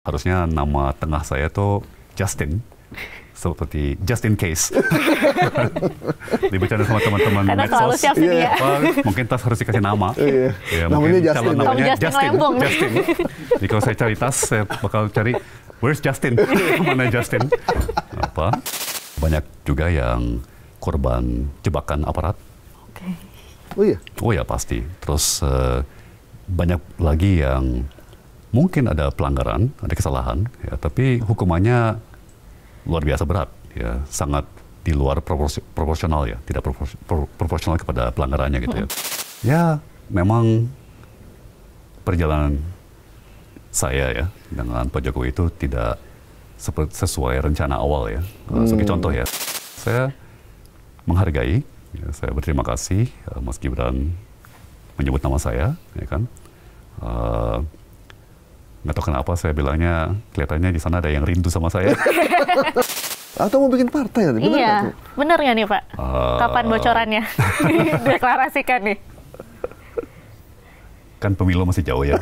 Harusnya nama tengah saya tuh Justin, seperti just in case. Dibicara sama teman-teman karena medsos. selalu siap dia. Mungkin tas harus dikasih nama. Ya, namanya Justin. Namanya Justin. Justin. Jadi kalau saya cari tas, saya bakal cari where's Justin? Mana Justin? Apa? Banyak juga yang korban jebakan aparat. Oh iya? Oh ya pasti. Terus banyak lagi yang mungkin ada pelanggaran, ada kesalahan, ya, tapi hukumannya luar biasa berat, ya, sangat di luar proporsional ya, tidak proporsional kepada pelanggarannya gitu ya. Ya, memang perjalanan saya ya dengan Pak Jokowi itu tidak sesuai rencana awal ya. Sebagai contoh ya, saya menghargai, ya, saya berterima kasih Mas Gibran menyebut nama saya, ya kan. Nggak tahu kenapa saya bilangnya kelihatannya di sana ada yang rindu sama saya. Atau mau bikin partai ya? Iya, bener nggak nih Pak? Kapan bocorannya? Deklarasikan nih. Kan pemilu masih jauh ya.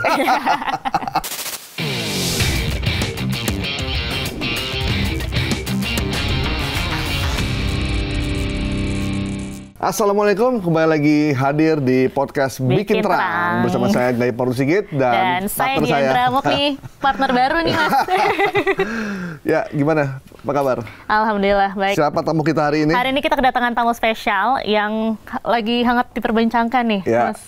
Assalamualaikum, kembali lagi hadir di podcast Bikin Terang. Bersama saya Gaya Parul Sigit dan saya Diandra Mukni, partner baru nih Mas. Ya, gimana? Apa kabar? Alhamdulillah, baik. Siapa tamu kita hari ini? Hari ini kita kedatangan tamu spesial yang lagi hangat diperbincangkan nih, ya. Mas.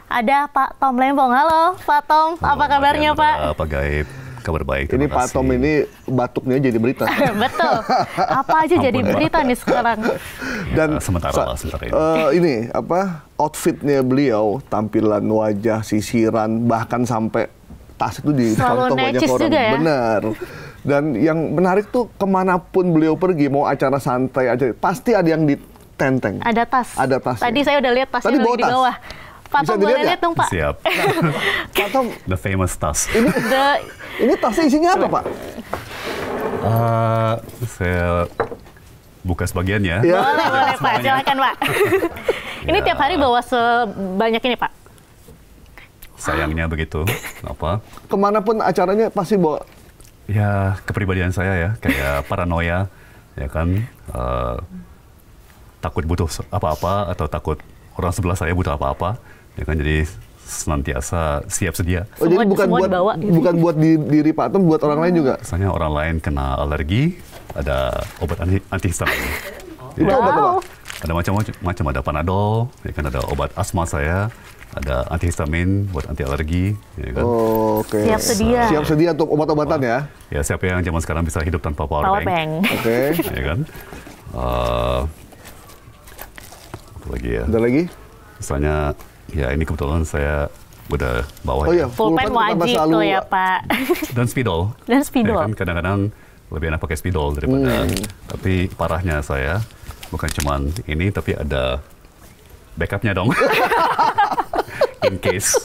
Ada Pak Tom Lembong. Halo Pak Tom, apa kabarnya Pak? Pak Gaib, kabar baik. Ini Pak Tom ini batuknya jadi berita. Betul. Apa aja jadi berita nih sekarang? Dan sementara ini. Ini apa outfitnya beliau, tampilan wajah, sisiran, bahkan sampai tas itu ditonton banyak orang. Juga ya? Benar. Dan yang menarik tuh kemanapun beliau pergi, mau acara santai aja, pasti ada yang ditenteng. Ada tas. Ada tas. Tadi saya udah lihat tasnya di bawah. Pak Tom boleh lihat dong Pak. Siap. Pak Tom. The famous tas. Ini tasnya isinya apa Pak? Saya buka sebagian ya. Boleh Pak, silakan Pak. Ini tiap hari bawa sebanyak ini Pak? Sayangnya begitu. Apa? Kemanapun acaranya pasti bawa. Ya, kepribadian saya ya, kayak paranoia, ya kan. Takut butuh apa-apa atau takut orang sebelah saya butuh apa-apa, ya kan, jadi senantiasa siap sedia. Oh, jadi bukan buat diri Pak Tom, buat orang lain juga? Misalnya orang lain kena alergi, ada obat antihistamin. Itu obat apa? Ada macam-macam, ada Panadol, ya kan, ada obat asma saya, ada antihistamin buat anti alergi, ya kan. Oh, oke. Siap sedia. Siap sedia untuk obat-obatan ya? Ya, siapa yang zaman sekarang bisa hidup tanpa power bank? Oke. Ya kan. Apa lagi ya? Ada lagi? Misalnya, ya ini kebetulan saya udah bawa. Oh ya, full pen wajib tuh ya Pak. Dan spidol. Dan spidol. Ya kan, kadang-kadang lebih enak pakai spidol daripada. Tapi parahnya saya bukan cuman ini, tapi ada backupnya dong. In case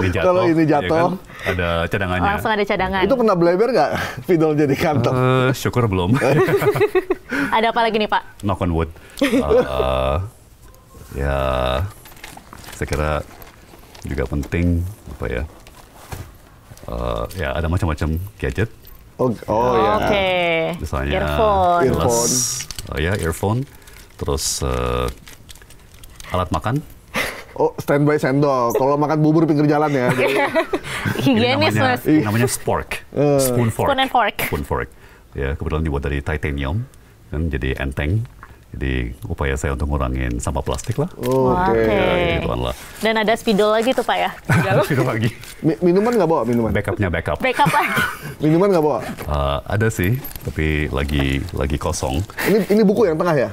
ini jatuh. Kalau ini jatuh, ya kan, ada cadangannya. Langsung ada cadangan. Itu pernah bleber nggak spidol jadi kantong? Syukur belum. Ada apa lagi nih Pak? Knock on wood. Ya, saya kira juga penting apa ya? Ya ada macam-macam gadget. Oh ya. Oke. Misalnya earphone. Earphone. Terus alat makan. Oh, standby sendok. Kalau makan bubur pinggir jalan ya. Higienis Mas. Namanya spork. Spoon fork. Spoon and fork. Spoon fork. Ya, kebetulan dibuat dari titanium, kan, jadi enteng. Jadi upaya saya untuk ngurangin sampah plastik lah. Oke. Ya, gituan lah. Dan ada spidol lagi tuh Pak ya? Spidol lagi. Minuman nggak bawa minuman? Backupnya backup. Backup lagi. Minuman nggak bawa? Ada sih, tapi lagi kosong. Ini buku yang tengah ya?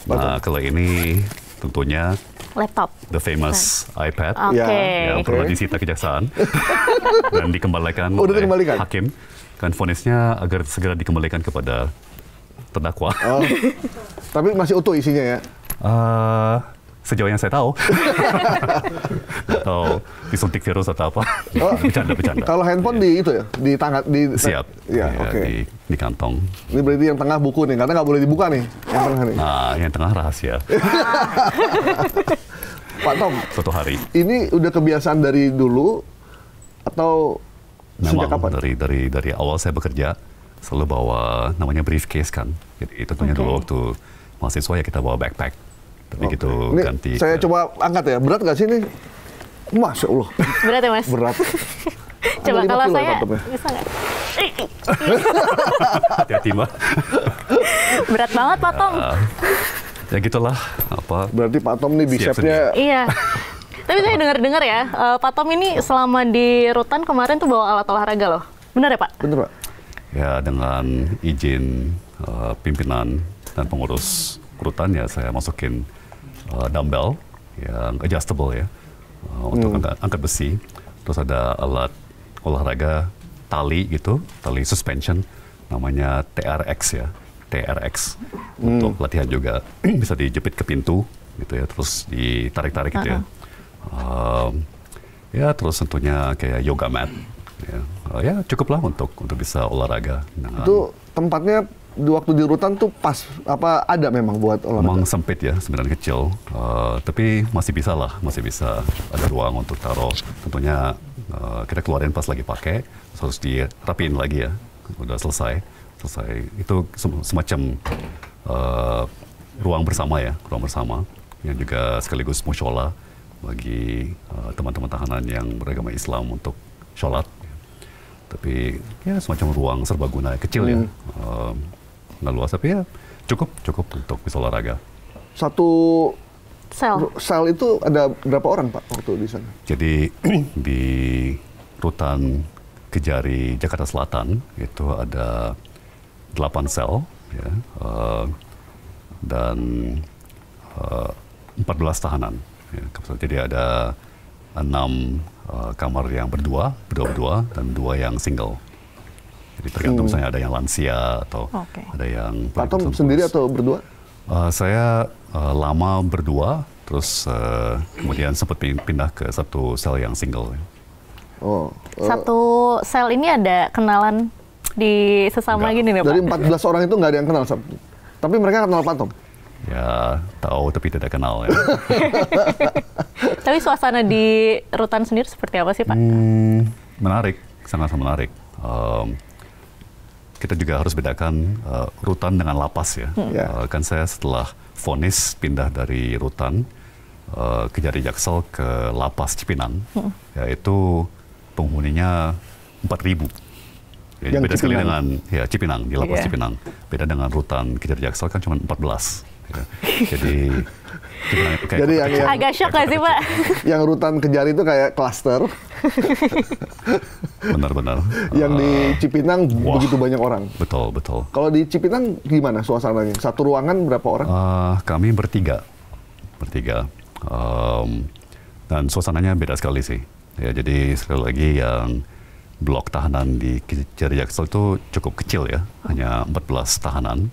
Nah, kalau ini tentunya laptop. The famous iPad. Oke. Yang pernah disita kejaksaan dan dikembalikan oleh hakim. Kan vonisnya agar segera dikembalikan kepada terdakwa. Tapi masih utuh isinya ya? Sejauh yang saya tahu. Atau disuntik virus atau apa. Bercanda. Kalau handphone di itu ya? Di tangan? Siap. Ya, oke. Di kantong. Ini berarti yang tengah buku nih, karena nggak boleh dibuka nih. Yang tengah nih. Nah, yang tengah rahasia. Pak Tom. Suatu hari. Ini udah kebiasaan dari dulu atau Sejak memang kapan? dari awal saya bekerja selalu bawa namanya briefcase kan. Jadi tentunya dulu waktu mahasiswa ya kita bawa backpack. Tapi gitu Ini ganti. saya coba angkat ya. Berat nggak sih ini? Masya Allah. Berat ya Mas? Berat. Coba Ada 5 kalau kilo ya, saya Pak Tom, ya? bisa nggak? Hati-hati Mbak. Berat banget Pak Tom. Ya gitulah apa. Berarti Pak Tom nih Siap bicepnya Iya. Tapi saya dengar-dengar ya, Pak Tom ini selama di Rutan kemarin tuh bawa alat olahraga loh. Benar ya Pak? bener Pak? Ya dengan izin pimpinan dan pengurus Rutan ya saya masukin dumbbell yang adjustable ya untuk angkat besi. Terus ada alat olahraga tali gitu, tali suspension namanya TRX ya, TRX untuk latihan juga bisa dijepit ke pintu gitu ya, terus ditarik-tarik gitu ya. Ya terus tentunya kayak yoga mat ya, ya cukuplah untuk bisa olahraga. Itu tempatnya di waktu di Rutan tuh pas apa ada memang buat olahraga? Memang sempit ya, sebenarnya kecil, tapi masih bisa lah, masih bisa ada ruang untuk taruh. Tentunya kita keluarin pas lagi pakai, terus dirapiin lagi ya, udah selesai. Itu semacam ruang bersama ya, ruang bersama yang juga sekaligus mushola bagi teman-teman tahanan yang beragama Islam untuk sholat. Tapi ya semacam ruang serbaguna kecil ya. Nggak luas, tapi ya cukup untuk bisa olahraga. Satu sel itu ada berapa orang Pak waktu di sana? Jadi di Rutan Kejari Jakarta Selatan itu ada 8 sel ya, dan 14 tahanan. Ya. Jadi ada 6 kamar yang berdua dan 2 yang single. Jadi tergantung misalnya ada yang lansia atau ada yang... Pak Tom sendiri atau berdua? Saya lama berdua, terus kemudian sempat pindah ke satu sel yang single. Satu sel ini ada kenalan di sesama gini nih Pak? Dari 14 orang itu nggak ada yang kenal, tapi mereka kenal Pak Tom? Ya tahu tapi tidak kenal ya. Tapi suasana di Rutan sendiri seperti apa sih Pak? Menarik, sangat menarik. Kita juga harus bedakan Rutan dengan lapas ya. Kan saya setelah vonis pindah dari Rutan Kejari Jaksel ke lapas Cipinang, yaitu penghuninya 4.000. Ya, beda sekali dengan ya Cipinang, di lapas Cipinang. Beda dengan Rutan Kejari Jaksel kan cuma 14. Ya. Jadi yang agak shock nggak sih Pak? Yang Rutan Kejari itu kayak klaster. Benar-benar. Yang di Cipinang begitu banyak orang. Betul. Kalau di Cipinang gimana suasananya? Satu ruangan berapa orang? Kami bertiga. Dan suasananya beda sekali sih. Ya, jadi sekali lagi yang blok tahanan di Kejari Jaksel itu cukup kecil ya, hanya 14 tahanan.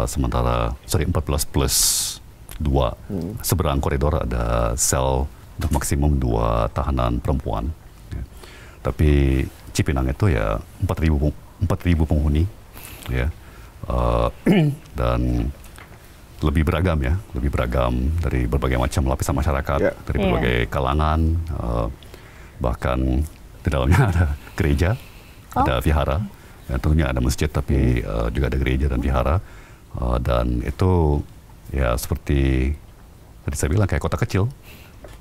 Sementara 14 plus 2 seberang koridor ada sel untuk maksimum 2 tahanan perempuan. Ya. Tapi Cipinang itu ya 4.000 penghuni, ya, dan lebih beragam dari berbagai macam lapisan masyarakat, dari berbagai kalangan, bahkan di dalamnya ada gereja, ada vihara, dan tentunya ada masjid, tapi juga ada gereja dan vihara, dan itu ya seperti tadi saya bilang kayak kota kecil,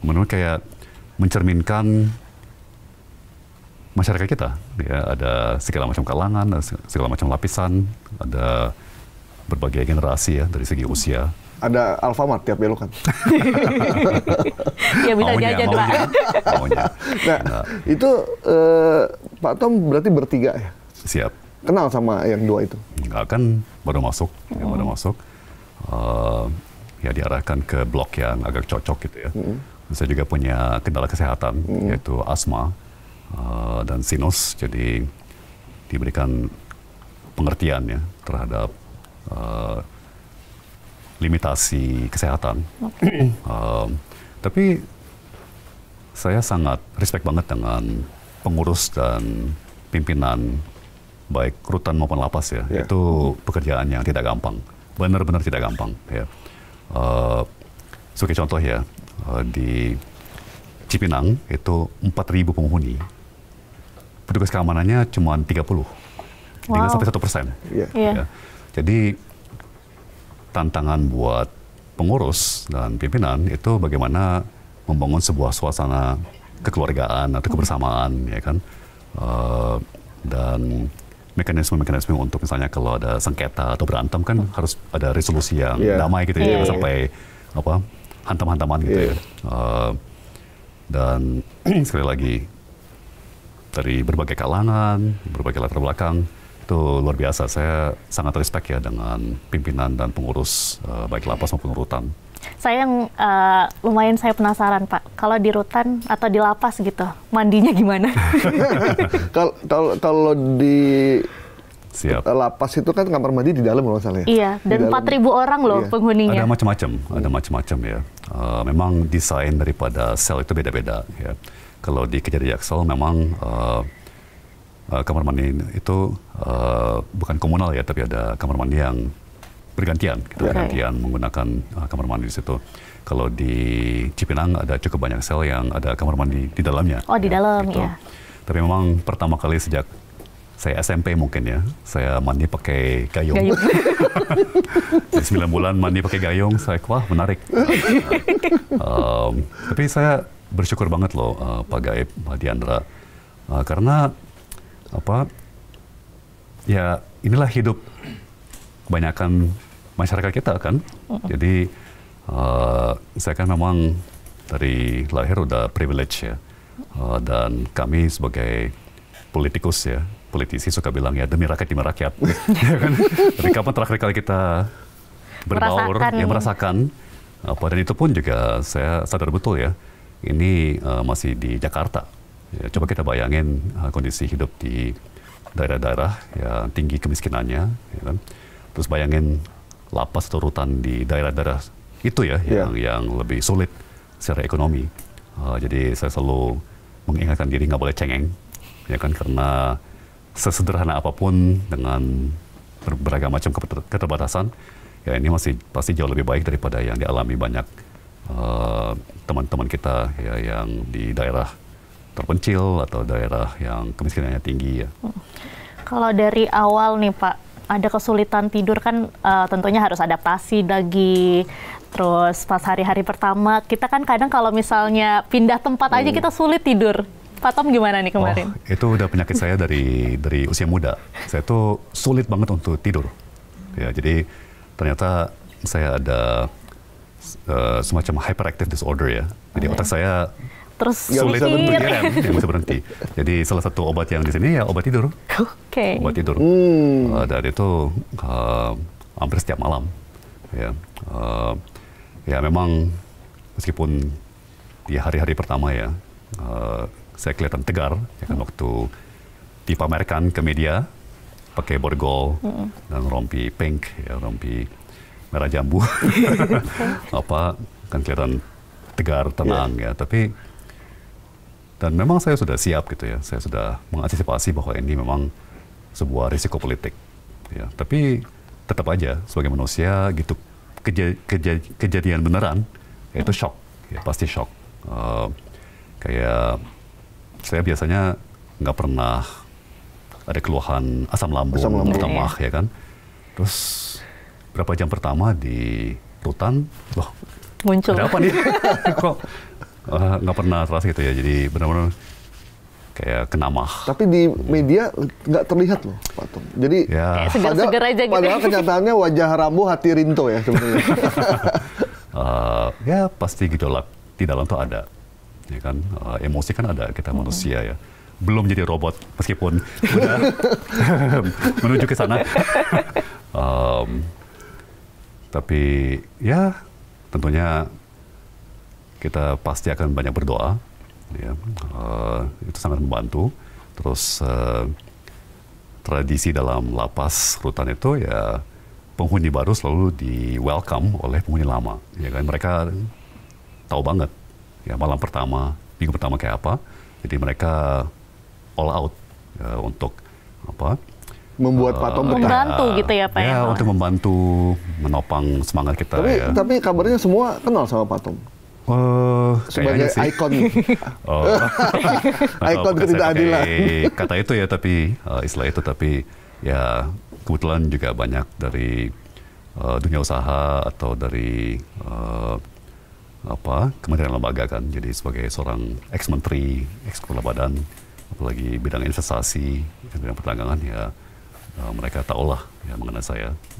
menurut kayak mencerminkan masyarakat kita, ya ada segala macam kalangan, ada segala macam lapisan, ada berbagai generasi ya dari segi usia. Ada Alfamart tiap belokan. Ya bisa jajan Pak. Nah, itu Pak Tom berarti bertiga ya? Siap. Kenal sama yang 2 itu? Enggak, kan baru masuk, ya diarahkan ke blok yang agak cocok gitu ya. Saya juga punya kendala kesehatan, yaitu asma dan sinus, jadi diberikan pengertian ya terhadap limitasi kesehatan. Tapi saya sangat respect banget dengan pengurus dan pimpinan baik rutan maupun lapas ya. Itu pekerjaan yang tidak gampang, benar-benar tidak gampang ya. Sebagai contoh ya, di Cipinang itu 4.000 penghuni. petugas keamanannya cuma 30, tinggal sampai 1%. Iya. Iya. Ya. Jadi tantangan buat pengurus dan pimpinan itu bagaimana membangun sebuah suasana kekeluargaan atau kebersamaan, ya kan, dan mekanisme-mekanisme untuk misalnya kalau ada sengketa atau berantem kan harus ada resolusi yang damai gitu ya, sampai apa hantam-hantaman gitu ya. Dan sekali lagi dari berbagai kalangan, berbagai latar belakang, itu luar biasa. Saya sangat respect ya dengan pimpinan dan pengurus baik lapas maupun rutan. Saya yang lumayan saya penasaran Pak, kalau di rutan atau di lapas gitu, mandinya gimana? Kalau di Siap. lapas itu kan kamar mandi di dalam kalau nggak salah ya? Iya, dan 4.000 orang loh penghuninya. Ada macam-macam ya. Memang desain daripada sel itu beda-beda ya. Kalau di Kejari Jaksel memang kamar mandi itu bukan komunal ya, tapi ada kamar mandi yang bergantian, bergantian menggunakan kamar mandi di situ. Kalau di Cipinang ada cukup banyak sel yang ada kamar mandi di dalamnya. Oh, di dalam gitu. ya. Tapi memang pertama kali sejak saya SMP mungkin ya, saya mandi pakai gayung. Di 9 bulan mandi pakai gayung, saya wah menarik. Tapi saya bersyukur banget loh Pak Gaib, Pak Diandra, karena apa? Ya inilah hidup kebanyakan masyarakat kita kan. Jadi saya kan memang dari lahir udah privilege ya, dan kami sebagai politikus ya, politisi suka bilang ya demi rakyat, ya kan? Tapi kapan terakhir kali kita berbaur, merasakan apa, dan itu pun juga saya sadar betul ya, ini masih di Jakarta. Ya, coba kita bayangin kondisi hidup di daerah-daerah yang tinggi kemiskinannya, ya kan? Terus bayangin lapas atau rutan di daerah-daerah itu ya, yang lebih sulit secara ekonomi. Jadi saya selalu mengingatkan diri nggak boleh cengeng, ya kan, karena sesederhana apapun dengan berbagai macam keterbatasan, ya ini masih pasti jauh lebih baik daripada yang dialami banyak teman-teman kita ya, yang di daerah terpencil atau daerah yang kemiskinannya tinggi ya. Kalau dari awal nih Pak, ada kesulitan tidur kan, tentunya harus adaptasi lagi. Terus pas hari-hari pertama, kita kan kadang kalau misalnya pindah tempat aja kita sulit tidur. Pak Tom gimana nih kemarin? Oh, itu udah penyakit saya dari usia muda. Saya tuh sulit banget untuk tidur. Ya, jadi ternyata saya ada semacam hyperactive disorder ya. Jadi otak saya terus sulit untuk direm, nggak bisa berhenti. Jadi salah satu obat yang di sini ya obat tidur. Oke. Obat tidur. Dan itu hampir setiap malam. Ya, ya memang meskipun di hari-hari pertama ya, saya kelihatan tegar, ya kan, waktu dipamerkan ke media pakai borgol dan rompi pink, ya, rompi merah jambu, apa kan kelihatan tegar, tenang ya. Tapi dan memang saya sudah siap gitu ya, saya sudah mengantisipasi bahwa ini memang sebuah risiko politik, ya. Tapi tetap aja sebagai manusia gitu, kejadian beneran, ya itu shock, ya pasti shock. Kayak saya biasanya nggak pernah ada keluhan asam lambung pertama, ya kan. Terus berapa jam pertama di rutan, loh muncul. Ada apa nih? Kok nggak pernah terasa gitu ya. Jadi benar-benar kayak kena mah. Tapi di media nggak terlihat loh, Pak Tom. Jadi ya, segar-segar aja gitu. Padahal kenyataannya wajah Rambo hati Rinto ya sebenarnya. Ya pasti gejolak di dalam tuh ada. Ya kan, emosi kan ada, kita manusia ya, belum jadi robot meskipun udah menuju ke sana. Tapi ya tentunya kita pasti akan banyak berdoa, ya. Itu sangat membantu. Terus tradisi dalam lapas rutan itu ya, penghuni baru selalu di welcome oleh penghuni lama, ya kan. Mereka tahu banget ya malam pertama, minggu pertama kayak apa. Jadi mereka all out ya, untuk apa? Membuat Pak Tom membantu gitu ya Pak. Ya, untuk membantu menopang semangat kita. Tapi, ya. tapi kabarnya semua kenal sama Pak Tom. Sebagai kayaknya sih. ikon Oh, ikon ketidakadilan. Kata itu ya, tapi istilah itu, tapi ya kebetulan juga banyak dari dunia usaha atau dari kementerian lembaga kan. Jadi sebagai seorang ex-menteri, ex-kepala badan, apalagi bidang investasi, bidang perdagangan ya, mereka tahulah ya mengenai saya.